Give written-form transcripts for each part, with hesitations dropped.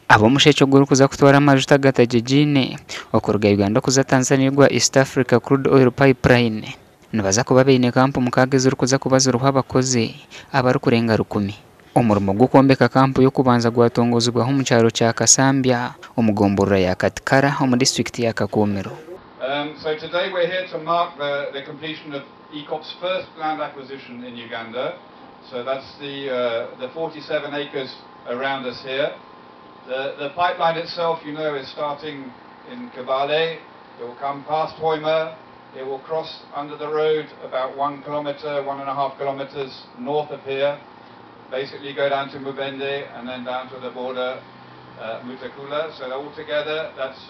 abo mushekye guru kuza kutwara amajuta gatajejine okurga Uganda kuza Tanzania gwa East Africa Crude Oil Pipeline nibaza kuba beine kampu mukaga zuru kuza kubaza uruha abakozi abari kurenga 10 umurimo gukombeka kampu yo kubanza gwatongozwa mu cyaro cya Kasambya umugomborora ya Katikara mu district ya Kakumiro. So today we're here to mark the completion of EACOP's first land acquisition in Uganda. So that's the 47 acres around us here. The pipeline itself, you know, is starting in Kabale. It will come past Hoima. It will cross under the road about 1 kilometer, 1.5 kilometers north of here. Basically go down to Mubende and then down to the border, Mutakula. So altogether, that's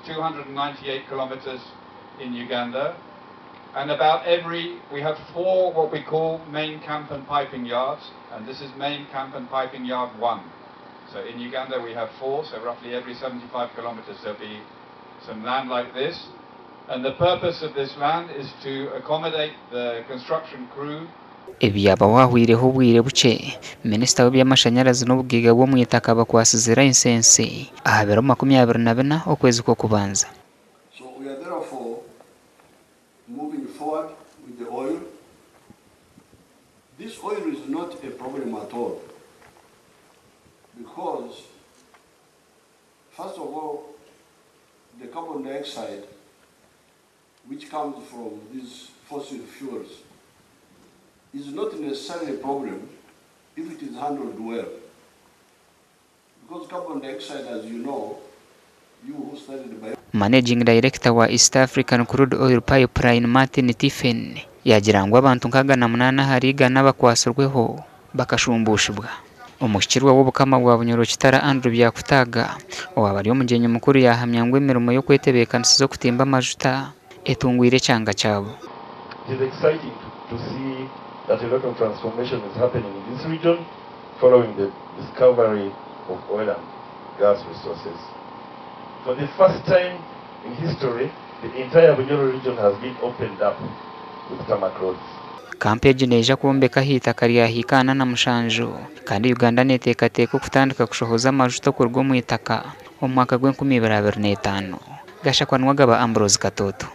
298 kilometers in Uganda. And we have 4 what we call main camp and piping yards, and this is main camp and piping yard 1. So in Uganda we have 4, so roughly every 75 kilometers there'll be some land like this. And the purpose of this land is to accommodate the construction crew. Ebyaba wahwireho bwire buce Minister w'byamashanyarazi n'ubwiga bwo mwitaka bakwasizira insense ahabera 24 okwezi ko kubanza. So we are therefore moving forward with the oil. This oil is not a problem at all, because first of all, the carbon dioxide which comes from these fossil fuels is not necessarily a problem if it is handled well. Because carbon dioxide, as you know, you who studied bio. Managing Director wa East African Crude Oil Pipeline Martin Tiffen yagirangwa abantu nkaga na 8 hariga n'abakwasurweho bakashumbushibwa. Umushikirwa w'ubukama bwa bunyoro kitara Andrew byakutaga wabari umugenyi mukuru yahamya ngo imirimo yo kwetebekana zo kutimba amajuta etungwire cyanga cyabo. It is exciting to see that a lot of transformation is happening in this region following the discovery of oil and gas resources. For the first time in history, the entire Bunyoro region has been opened up with tarmac roads. Kampe jineja kuombeka hita kariya hikana na mushanjo kandi Uganda netekateka kutandika kushohoza amajuto kurwo mu itaka omwaka gwe 2025 gashakwanwaga ba Ambrose Katoto.